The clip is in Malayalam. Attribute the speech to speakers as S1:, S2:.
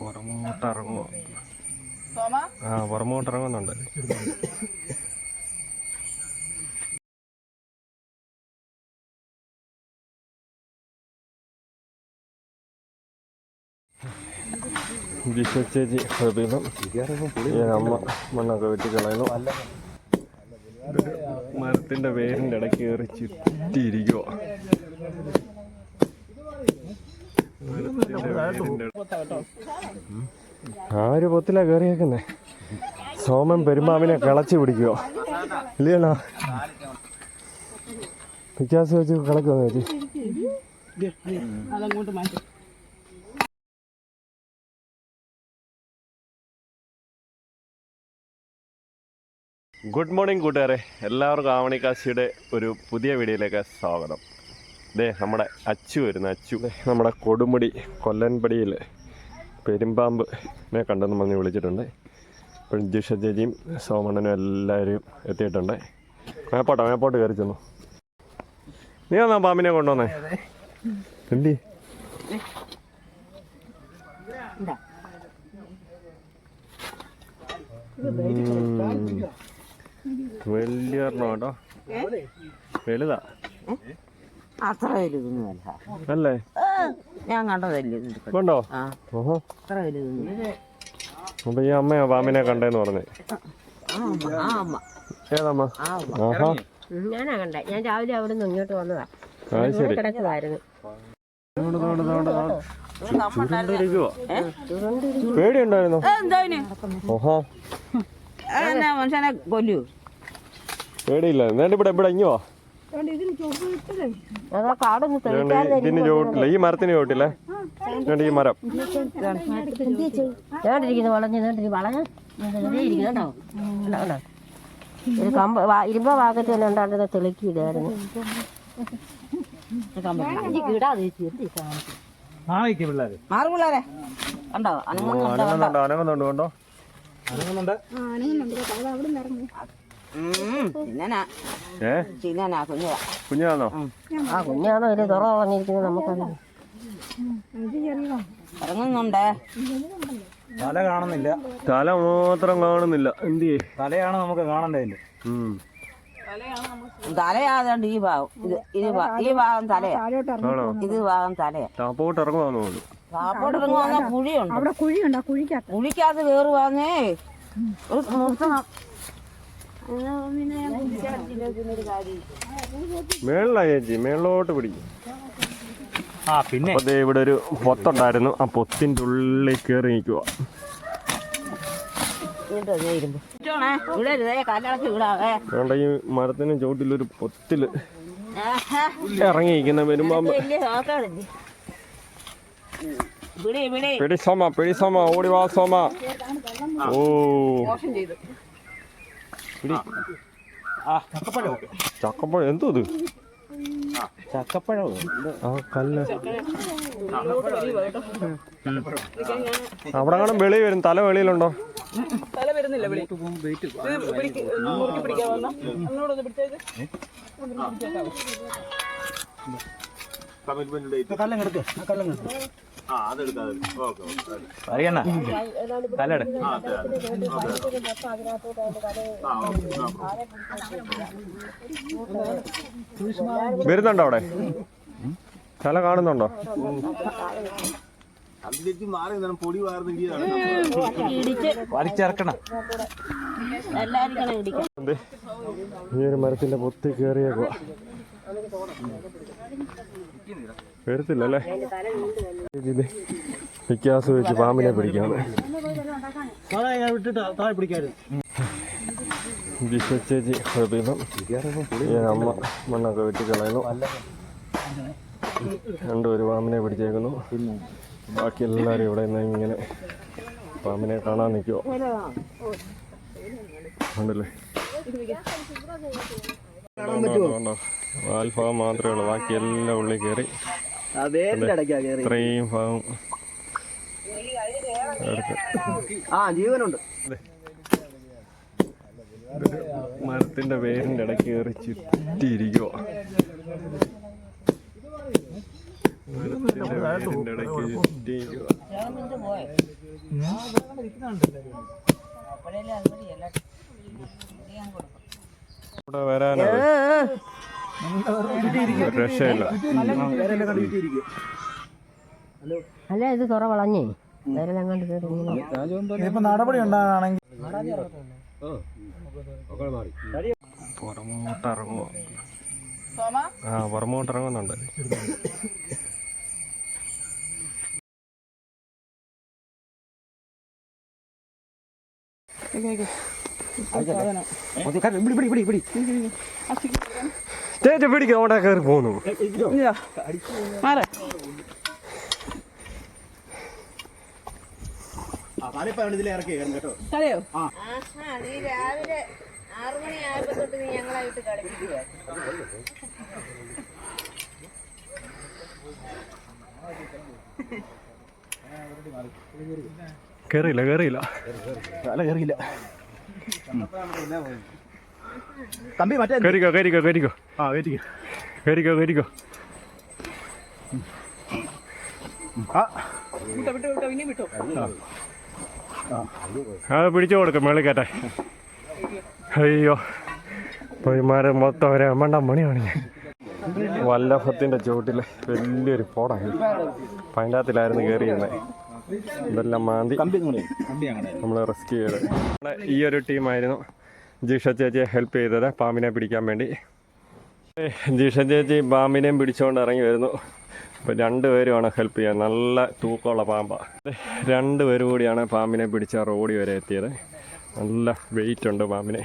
S1: പുറമോട്ടിറങ്ങുമോ? പുറമോട്ടിറങ്ങുന്നുണ്ട്. ജിഷ ചേച്ചി അമ്മ മണ്ണൊക്കെ വെട്ടിക്കളയുന്നു. മരത്തിന്റെ വേരിന്റെ ഇടയ്ക്ക് കയറി ചുറ്റിയിരിക്കുവോ. ആര് പൊത്തിലാ കയറിയേക്കുന്നേ? സോമൻ പെരുമ്പാമ്പിനെ കിളച്ച് പിടിക്കുവോ? ഇല്ലല്ലോ, പിക്കാസ് വെച്ച് കിളക്കുവോ ചേച്ചി? ഗുഡ് മോർണിംഗ് കൂട്ടുകാരെ, എല്ലാവർക്കും ആവണിക്കാശിയുടെ ഒരു പുതിയ വീഡിയോയിലേക്ക് സ്വാഗതം. നമ്മുടെ അച്ചു വരുന്നു. അച്ചു നമ്മുടെ കൊടുമുടി കൊല്ലൻപടിയിൽ പെരുമ്പാമ്പിനെ കണ്ടെന്ന് പറഞ്ഞ് വിളിച്ചിട്ടുണ്ട്. ഇപ്പം ജിഷ ചേച്ചിയും സോമണ്ണനും എല്ലാവരും എത്തിയിട്ടുണ്ട്. മേപ്പോട്ട് കയറി ചെന്നു. നീ വന്നാ പാമ്പിനെ കൊണ്ടുവന്നേ? എന്തി വലിയ കേട്ടോ, വലുതാ.
S2: അത്ര വലുതൊന്നുമല്ല
S1: അല്ലേ?
S2: ഞാൻ കണ്ടതല്ലേ.
S1: കണ്ടോ?
S2: അത്ര വലുതൊന്നും.
S1: അപ്പൊ ഈ അമ്മയാ പാമ്പിനെ കണ്ടേന്ന് പറഞ്ഞേ? ഏതമ്മ?
S2: ഞാനാ കണ്ടേ. ഞാൻ രാവിലെ അവിടെ നിന്ന് ഇങ്ങോട്ട് വന്നതാ. കിടച്ചതായിരുന്നു.
S1: പേടിയുണ്ടായിരുന്നോ?
S2: മനുഷ്യനെ കൊല്ലൂ.
S1: പേടിയില്ല. എന്നിട്ട് ഇവിടെ ഇങ്ങോ ഇതിന് ചോട്ടില്ല, ഈ മരത്തിന് ചോട്ടില്ലേ? ഈ മരം
S2: ഒരു കമ്പ് ഇരുമ്പ ഭാഗത്ത് തന്നെ ഉണ്ടാകുന്ന തെളിക്കിയിടായിരുന്നു. മാറുപിള്ളേരെ കണ്ടോ?
S1: അനങ്ങുന്നുണ്ട് കണ്ടോ? കുഞ്ഞാണോ?
S2: ആ കുഞ്ഞാണോ? ഇതിൽ തുറ പറഞ്ഞിരിക്കുന്നത് നമുക്കറിയാം. ഇറങ്ങുന്നുണ്ട്.
S3: തല കാണുന്നില്ല.
S1: തല മാത്രം കാണുന്നില്ല. എന്ത്
S3: തലയാണ് നമുക്ക് കാണണ്ടതിന്റെ.
S2: തലയാതുകൊണ്ട് ഈ ഭാഗം ഈ ഭാഗം തലയാ. ഇത് ഭാഗം തലയാ.
S1: താപ്പോട്ട് ഇറങ്ങുവാന്ന് തോന്നുന്നു.
S2: താപ്പോട്ട് ഇറങ്ങുവാന്ന കുഴിയുണ്ട്. കുഴിക്കകത്ത് കയറുവാന്നേ. ഒരു നിർത്തണം.
S1: മേളിലാ ചേച്ചി, മേളിലോട്ട് പിടിക്കും.
S3: പിന്നെ
S1: ഇവിടെ ഒരു പൊത്തുണ്ടായിരുന്നു. ആ പൊത്തിന്റെ ഉള്ളിൽ കയറി നിൽക്കുക. ഈ മരത്തിന് ചോട്ടിലൊരു പൊത്തില് ഇറങ്ങിയിരിക്കുന്ന പെരുമ്പാമ്പ്. പിടി സോമ ഓടി വാ സോമ. ഓ ചക്കപ്പഴം എന്തോ ഇത്?
S3: ചക്കപ്പഴം.
S1: ആ കല്ല് അവിടെ കാണും. വെളി വരും. തല വെളിയിലുണ്ടോ?
S4: തല വരുന്നില്ല.
S1: വരുന്നുണ്ടോ അവിടെ? തല കാണുന്നുണ്ടോ?
S3: വലിച്ചിറക്കണം.
S1: ഈ ഒരു മരത്തിന്റെ പൊത്തി കയറിയേക്കുവാ. വരത്തില്ലല്ലേ? പിക്കാസ് വെച്ച് പാമ്പിനെ പിടിക്കാണ്. ജിഷ ചേച്ചി അമ്മ മണ്ണൊക്കെ വെട്ടിക്കളയുന്നു. ഒരു പാമ്പിനെ പിടിച്ചേക്കുന്നു. ബാക്കി എല്ലാവരും ഇവിടെ നിന്ന് ഇങ്ങനെ പാമ്പിനെ കാണാൻ നിൽക്കുവോ? ഉണ്ടല്ലേ? വാൽഭാഗം മാത്രമേ ഉള്ളൂ. ബാക്കി എല്ലാം ഉള്ളിൽ കയറി. ഇത്രയും ഭാഗം
S3: ജീവനുണ്ട്.
S1: മരത്തിന്റെ വേരിന്റെ ഇടയ്ക്ക് കയറി ചുറ്റിയിരിക്കുവോ. ഇവിടെ വരാനാണ് രക്ഷയില്ല.
S2: അല്ല ഇത് തുറ വളഞ്ഞേ വിരലങ്ങാണ്ട് കയറി
S3: ഇപ്പൊ നടപടി ഉണ്ടാകാണെങ്കിൽ
S1: പുറമോട്ടിറങ്ങുമോ? ആ പുറമോട്ടിറങ്ങുന്നുണ്ട്. ചേച്ചി പിടിക്കും, അവിടെ കയറി പോന്നു.
S3: ഇതിൽ ഇറക്കി കേട്ടോ.
S2: നീ രാവിലെ 6 മണിയായപ്പോ തൊട്ട് നീ ഞങ്ങളായിട്ട് കളിപ്പിക്കുക.
S1: കേറിയില്ല കേറിയില്ല
S3: തല കയറിയില്ല. തമ്പി മറ്റേ
S1: കരിക്കോ കരിക്കോ കരിക്കോ
S3: ആ വെയിറ്റ്
S1: കരിക്കോ കരിക്കോ. അത് പിടിച്ചു കൊടുക്കും മേളിൽ കയറ്റാൻ. അയ്യോ പൊയ്മാരെ മൊത്തം ഒരു മണ്ടാം മണിയാണ് ഞാൻ. വല്ലഭത്തിൻ്റെ ചുവട്ടിൽ വലിയൊരു പോടാണ്. പതിനകത്തിലായിരുന്നു കയറിയിരുന്നത്. ഇതെല്ലാം മാന്തി നമ്മൾ റെസ്ക്യൂ ചെയ്ത്. ഈ ഒരു ടീമായിരുന്നു ജിഷ ചേച്ചിയെ ഹെൽപ്പ് ചെയ്തത് പാമ്പിനെ പിടിക്കാൻ വേണ്ടി. ജിഷ ചേച്ചി പാമ്പിനെയും പിടിച്ചുകൊണ്ട് ഇറങ്ങി വരുന്നു. ഇപ്പോൾ 2 പേരുമാണ് ഹെൽപ്പ് ചെയ്യാൻ. നല്ല തൂക്കമുള്ള പാമ്പാണ്. 2 പേര് കൂടിയാണ് പാമ്പിനെ പിടിച്ച റോഡ് വരെ എത്തിയത്. നല്ല വെയിറ്റ് ഉണ്ട് പാമ്പിനെ.